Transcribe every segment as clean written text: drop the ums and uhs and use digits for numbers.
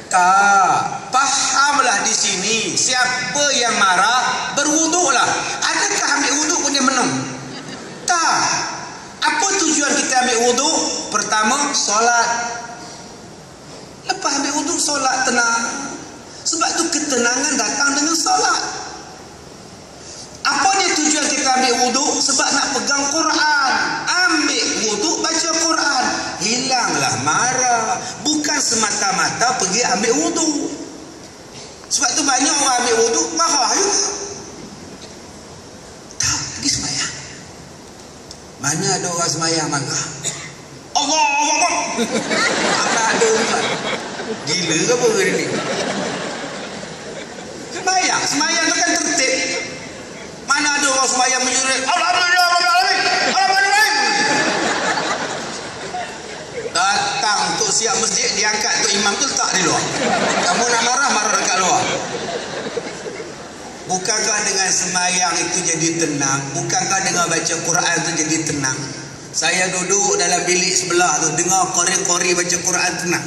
Tak, fahamlah di sini. Siapa yang marah, berwuduklah. Adakah ambil wuduk pun dia menang? Tak. Apa tujuan kita ambil wuduk? Pertama, solat. Lepas ambil wuduk, solat tenang. Sebab tu ketenangan datang dengan solat. Apa dia tujuan kita ambil wuduk? Sebab nak pegang Quran. Ambil wuduk, baca Quran. Hilanglah marah. Bukan semata-mata pergi ambil wuduk. Sebab tu banyak orang ambil wuduk marah juga. Tak, pergi sembahyang. Mana ada orang sembahyang marah? Allah. Mana ada orang? Gila ke apa dia ni? Sembahyang tu kan tertib. Mana ada orang sembahyang menjerit Alhamdulillah Rabbil Alamin, Alhamdulillah. Datang untuk siap masjid, diangkat untuk imam tu letak di luar. Kamu nak marah dekat luar. Bukankah dengan sembahyang itu jadi tenang? Bukankah dengan baca Quran itu jadi tenang? Saya duduk dalam bilik sebelah tu, dengar qori-qori baca Quran tenang.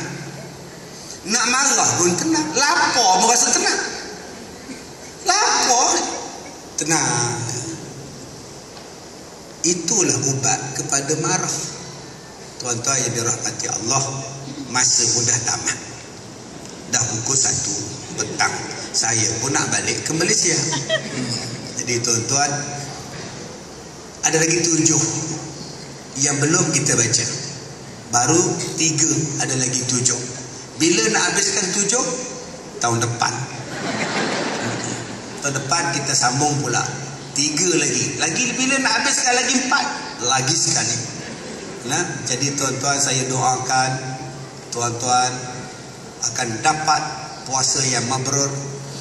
Nak marah pun tenang. Lapar pun rasa tenang. Lapar tenang. Itulah ubat kepada marah. Tuan-tuan yang dirahmati Allah, masa pun dah tamat. Dah pukul 1 petang. Saya pun nak balik ke Malaysia. Jadi tuan-tuan, ada lagi 7 yang belum kita baca. Baru 3, ada lagi 7. Bila nak habiskan 7? Tahun depan. Tahun depan kita sambung pula 3 lagi bila nak habiskan lagi 4 lagi sekali. Nah, jadi tuan-tuan, saya doakan tuan-tuan akan dapat puasa yang mabrur,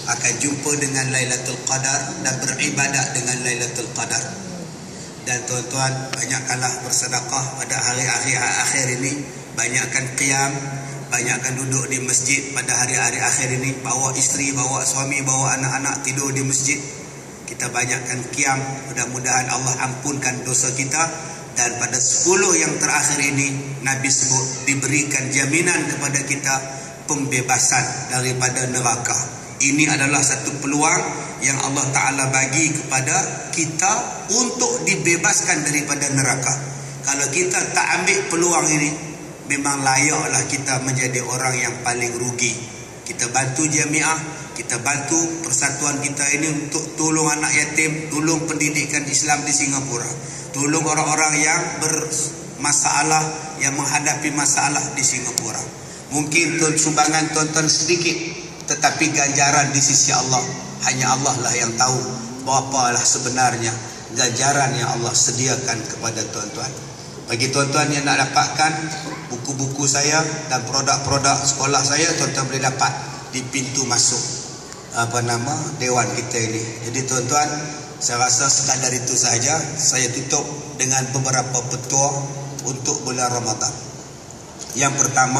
akan jumpa dengan Lailatul Qadar dan beribadat dengan Lailatul Qadar. Dan tuan-tuan, banyakkanlah bersedekah pada hari-hari akhir ini. Banyakkan qiyam, banyakkan duduk di masjid pada hari-hari akhir ini. Bawa isteri, bawa suami, bawa anak-anak tidur di masjid. Kita banyakkan qiyam. Mudah-mudahan Allah ampunkan dosa kita. Dan pada 10 yang terakhir ini, Nabi sebut diberikan jaminan kepada kita pembebasan daripada neraka. Ini adalah satu peluang yang Allah Ta'ala bagi kepada kita untuk dibebaskan daripada neraka. Kalau kita tak ambil peluang ini, memang layaklah kita menjadi orang yang paling rugi. Kita bantu jamiah, kita bantu persatuan kita ini untuk tolong anak yatim, tolong pendidikan Islam di Singapura, tolong orang-orang yang bermasalah, yang menghadapi masalah di Singapura. Mungkin sumbangan tuan-tuan sedikit, tetapi ganjaran di sisi Allah, hanya Allah lah yang tahu berapalah sebenarnya ganjaran yang Allah sediakan kepada tuan-tuan. Bagi tuan-tuan yang nak dapatkan buku-buku saya dan produk-produk sekolah saya, tuan-tuan boleh dapat di pintu masuk dewan kita ini. Jadi tuan-tuan, saya rasa sekadar itu sahaja. Saya tutup dengan beberapa petua untuk bulan Ramadan. Yang pertama,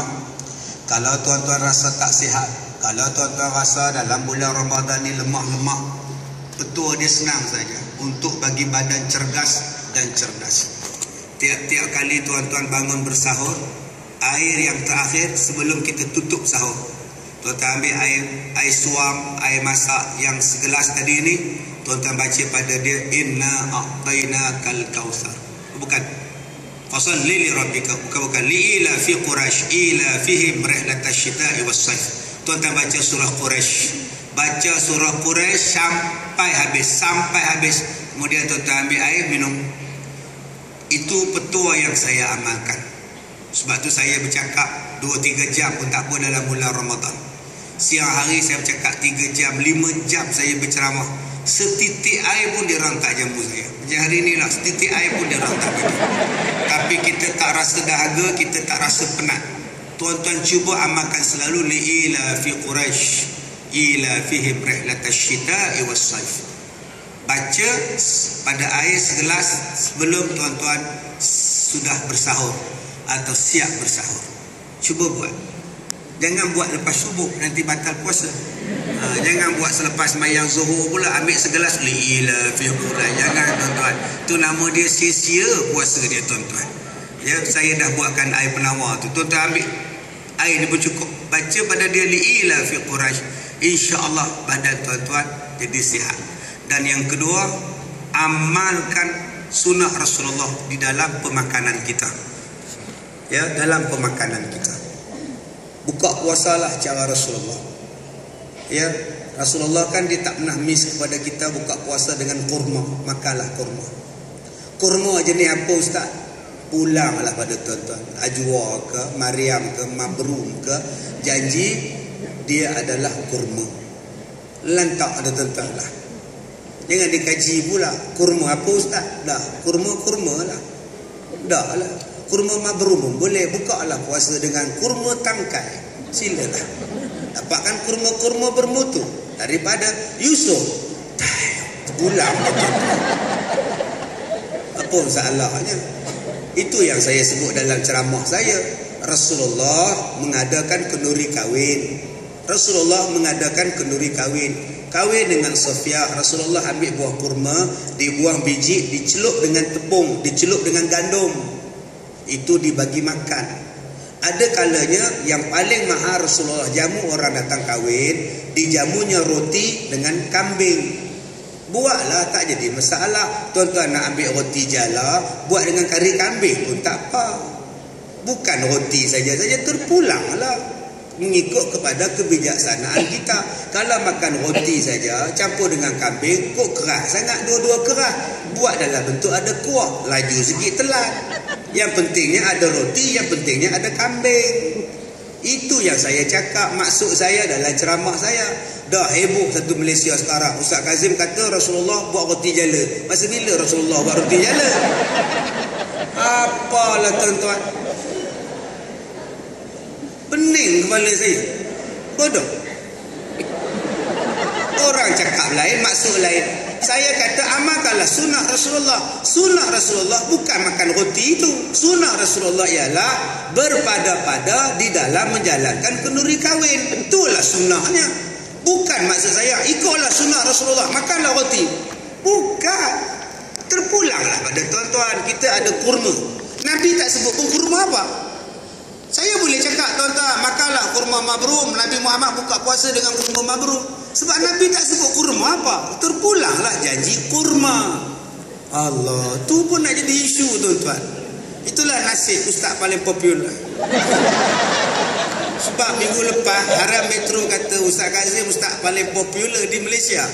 kalau tuan-tuan rasa tak sihat, kalau tuan-tuan rasa dalam bulan Ramadan ni lemah-lemah, petua dia senang saja, untuk bagi badan cergas dan cerdas. Tiap-tiap kali tuan-tuan bangun bersahur, air yang terakhir sebelum kita tutup sahur, tuan-tuan ambil air suam, air masak yang segelas tadi ini, tuan-tuan baca pada dia, inna a'tainakal kautsar. Bukan fasalli li rabbika, bukan li ila fi quraish ila fihim rihlatash shita'i was saif. Tuan-tuan baca surah Quraisy, baca surah Quraisy sampai habis, kemudian tuan-tuan ambil air minum. Itu petua yang saya amalkan. Sebab tu saya bercakap 2-3 jam pun tak apa dalam bulan Ramadan. Siang hari saya bercakap 3 jam, 5 jam saya berceramah. Setitik air pun dia rantak jambu saya. Macam hari ni lah, setitik air pun dia rantak bagi. Tapi kita tak rasa dahaga, kita tak rasa penat. Tuan-tuan cuba amalkan selalu li'ila fi Quraisy ila fihim rihlatash shita'i was saif. Baca pada air segelas sebelum tuan-tuan sudah bersahur atau siap bersahur. Cuba buat. Jangan buat lepas subuh, nanti batal puasa. Jangan buat selepas sembahyang zuhur pula ambil segelas li'ila fi Quraisy. Jangan tuan-tuan. Tu nama dia sia-sia puasa dia tuan-tuan. Ya, saya dah buatkan air penawar tu. Tuan-tuan ambil air ni pun cukup. baca pada dia li'ila fi Quraisy, insya-Allah badan tuan-tuan jadi sihat. Dan yang kedua, amalkan sunnah Rasulullah di dalam pemakanan kita. Ya, dalam pemakanan kita. Buka puasalah cara Rasulullah. Ya, Rasulullah kan dia tak pernah miss kepada kita buka puasa dengan kurma. Makanlah kurma. Kurma jenis apa ustaz? Pulanglah pada tuan-tuan. Ajwa ke, Maryam ke, Mabrum ke, janji dia adalah kurma. Lantak ada tuan-tuan lah. Jangan dikaji pula kurma apa ustaz? Dah, kurma lah. Dah lah. Kurma Mabrum boleh, bukalah puasa dengan kurma tangkai. Silalah. Dapatkan kurma-kurma bermutu daripada Yusuf. Pulang. Apa masalahnya? Itu yang saya sebut dalam ceramah saya. Rasulullah mengadakan kenduri kahwin. Rasulullah mengadakan kenduri kahwin. Kahwin dengan Sofia. Rasulullah ambil buah kurma, dibuang biji, dicelup dengan tepung, dicelup dengan gandum. Itu dibagi makan. Ada kalanya yang paling mahal Rasulullah jamu orang datang kahwin, dijamunya roti dengan kambing. Buatlah, tak jadi masalah. Tuan-tuan nak ambil roti jala, buat dengan kari kambing pun tak apa. Bukan roti saja-saja, terpulanglah. Mengikut kepada kebijaksanaan kita. Kalau makan roti saja campur dengan kambing, kok keras sangat dua-dua keras. Buat dalam bentuk ada kuah, laju sikit telat. Yang pentingnya ada roti, yang pentingnya ada kambing. Itu yang saya cakap, maksud saya dalam ceramah saya. Dah heboh satu Malaysia sekarang. Ustaz Kazim kata Rasulullah buat roti jala. Masa bila Rasulullah buat roti jala? Apalah tuan-tuan. Pening kepala saya. Bodoh. Orang cakap lain, maksud lain. Saya kata amalkanlah sunnah Rasulullah. Sunnah Rasulullah bukan makan roti itu. Sunnah Rasulullah ialah berpada-pada di dalam menjalankan kenduri kahwin. Itulah sunnahnya. Bukan maksud saya ikutlah sunnah Rasulullah, makanlah roti. Bukan. Terpulanglah pada tuan-tuan, kita ada kurma. Nabi tak sebut pun kurma apa. Saya boleh cakap tuan-tuan, makanlah kurma Mabrum. Nabi Muhammad buka puasa dengan kurma Mabrum. Sebab Nabi tak sebut kurma apa. Terpulanglah janji kurma. Allah, tu pun nak jadi isu tuan-tuan. Itulah nasib ustaz paling popular. Sebab minggu lepas Haram Metro kata Ustaz Kazim ustaz paling popular di Malaysia.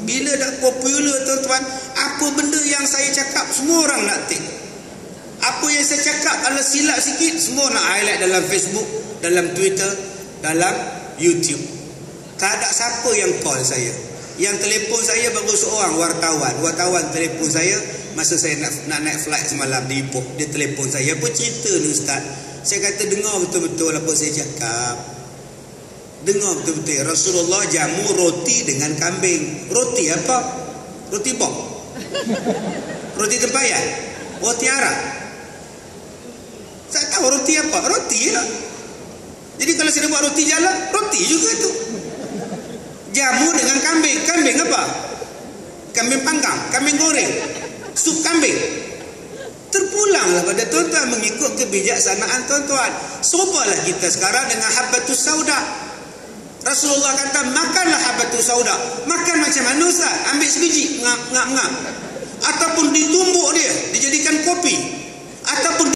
Bila dah popular tuan-tuan, apa benda yang saya cakap semua orang nak tik. Apa yang saya cakap kalau silap sikit semua nak highlight dalam Facebook, dalam Twitter, dalam YouTube. Tak ada siapa yang call saya. Yang telefon saya baru seorang wartawan telefon saya masa saya nak naik flight semalam di Ipoh. Dia telefon saya, apa cerita ni ustaz? Saya kata dengar betul-betul apa saya cakap. Dengar betul-betul. Rasulullah jamu roti dengan kambing. Roti apa? Roti bom. Roti tempayan. Roti Arab. Saya tahu roti apa? Roti lah. Jadi kalau saya buat roti jala, roti juga tu. Jamu dengan kambing. Kambing apa? Kambing panggang, kambing goreng, sup kambing. Terpulanglah pada tuan-tuan mengikut kebijaksanaan tuan-tuan. Sobalah kita sekarang dengan habbatus sauda. Rasulullah kata makanlah habbatus sauda. Makan macam mana ustaz? Ambil sebiji, ngap. Ataupun ditumbuk dia, dijadikan kopi. Ataupun